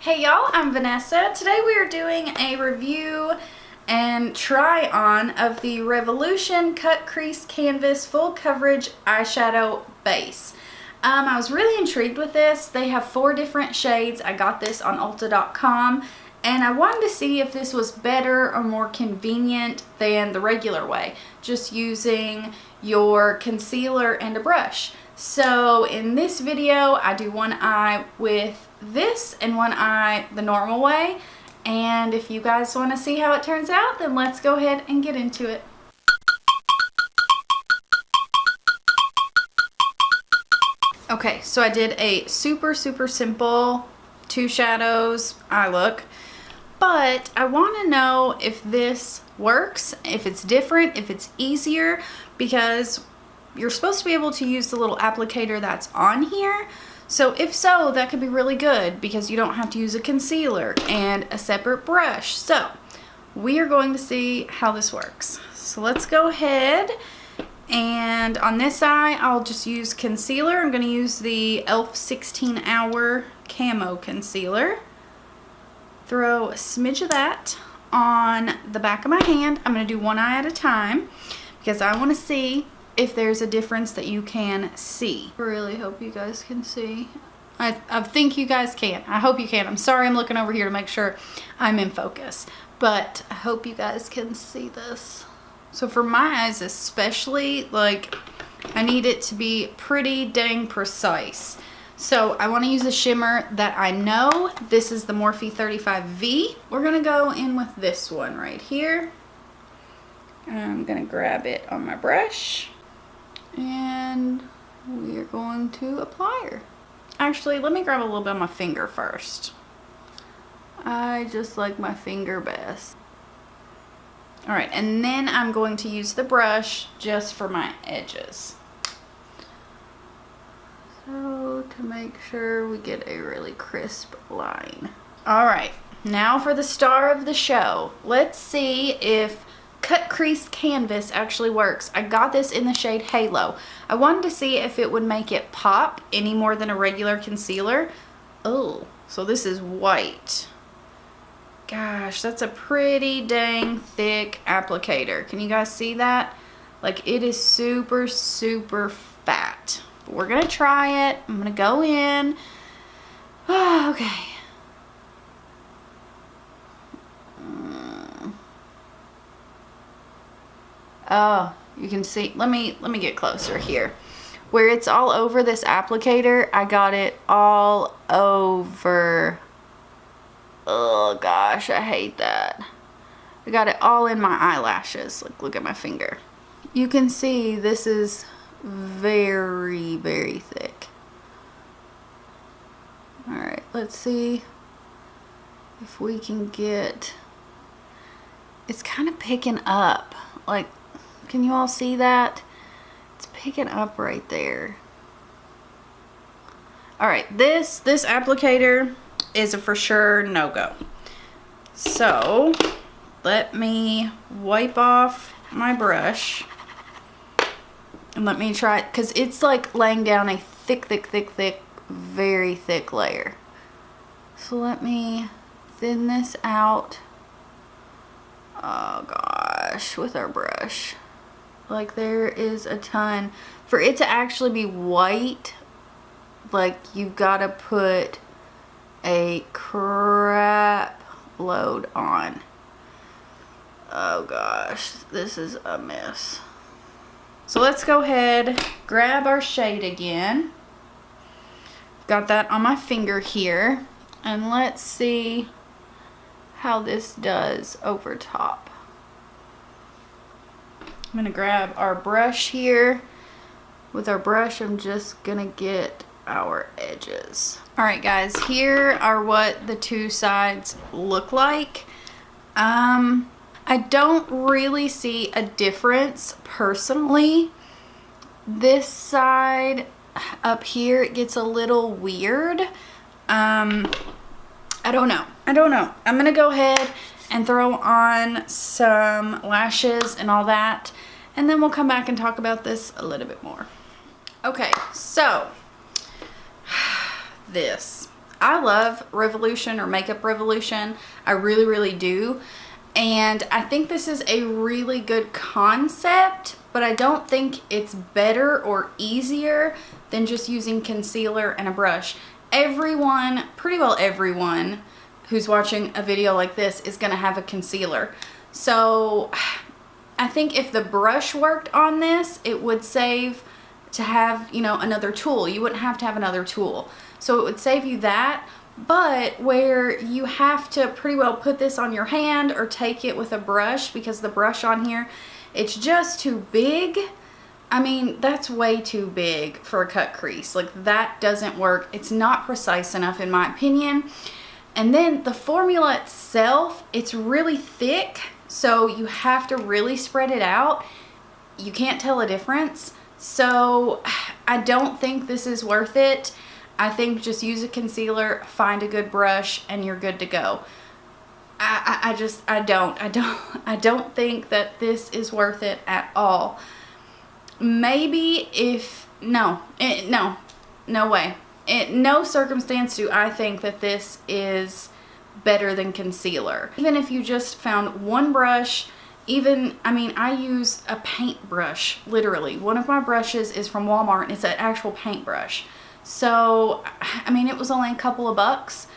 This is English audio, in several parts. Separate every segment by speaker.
Speaker 1: Hey y'all, I'm Vanessa. Today we are doing a review and try on of the Revolution Cut Crease Canvas Full Coverage Eyeshadow Base. I was really intrigued with this. They have 4 different shades. I got this on Ulta.com and I wanted to see if this was better or more convenient than the regular way, just using your concealer and a brush. So in this video, I do one eye with this and one eye the normal way. And if you guys want to see how it turns out, then let's go ahead and get into it. Okay, so I did a super simple 2 shadows eye look, but I want to know if this works, if it's different, if it's easier, because you're supposed to be able to use the little applicator that's on here. So if so, that could be really good because you don't have to use a concealer and a separate brush. So we are going to see how this works. So let's go ahead, and on this eye I'll just use concealer. I'm going to use the e.l.f. 16 Hour Camo Concealer. Throw a smidge of that on the back of my hand. I'm going to do one eye at a time because I want to see if there's a difference that you can see. I really hope you guys can see. I think you guys can. I hope you can. I'm sorry I'm looking over here to make sure I'm in focus, but I hope you guys can see this. So for my eyes especially, like, I need it to be pretty dang precise. So I want to use a shimmer that I know. This is the Morphe 35V. We're gonna go in with this one right here. I'm gonna grab it on my brush, and we are going to apply her. Actually, let me grab a little bit on my finger first. I just like my finger best. Alright, and then I'm going to use the brush just for my edges. So, to make sure we get a really crisp line. Alright, now for the star of the show. Let's see if Cut Crease Canvas actually works. I got this in the shade Halo. I wanted to see if it would make it pop any more than a regular concealer. Oh, so this is white. Gosh, that's a pretty dang thick applicator. Can you guys see that? Like, it is super fat. But we're gonna try it. I'm gonna go in. Oh, okay. Oh, you can see, let me get closer here. Where it's all over this applicator, I got it all over. Oh gosh, I hate that. I got it all in my eyelashes. Look at my finger. You can see this is very thick. Alright, let's see if we can get, it's kind of picking up. Like, can you all see that? It's picking up right there. Alright, this applicator is a for sure no-go. So, let me wipe off my brush. And let me try it, because it's like laying down a thick, very thick layer. So let me thin this out. Oh gosh, with our brush. Like, there is a ton. For it to actually be white, like, you've got to put a crap load on. Oh gosh, this is a mess. So let's go ahead, grab our shade again. Got that on my finger here. And let's see how this does over top. I'm gonna grab our brush here. With our brush, I'm just gonna get our edges. Alright guys, here are what the 2 sides look like. I don't really see a difference personally. This side up here, it gets a little weird. I don't know. I'm gonna go ahead and throw on some lashes and all that, and then we'll come back and talk about this a little bit more. Okay, so this. I love Revolution or Makeup Revolution. I really, really do. And I think this is a really good concept, but I don't think it's better or easier than just using concealer and a brush. Everyone, pretty well everyone who's watching a video like this is going to have a concealer. So I think if the brush worked on this, it would save to have, you know, another tool. You wouldn't have to have another tool. So it would save you that. But where you have to pretty well put this on your hand or take it with a brush, because the brush on here, it's just too big. I mean, that's way too big for a cut crease. Like, that doesn't work. It's not precise enough in my opinion. And then the formula itself, it's really thick, so you have to really spread it out. You can't tell a difference. So I don't think this is worth it. I think just use a concealer, find a good brush, and you're good to go. I don't think that this is worth it at all. Maybe if, no way. In no circumstance do I think that this is better than concealer. Even if you just found one brush, I mean, I use a paintbrush, literally. One of my brushes is from Walmart, and it's an actual paintbrush. So, I mean, it was only a couple of bucks.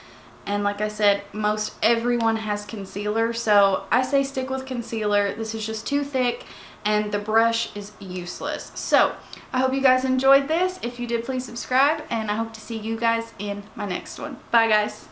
Speaker 1: And like I said, most everyone has concealer. So I say stick with concealer. This is just too thick and the brush is useless. So I hope you guys enjoyed this. If you did, please subscribe. And I hope to see you guys in my next one. Bye, guys.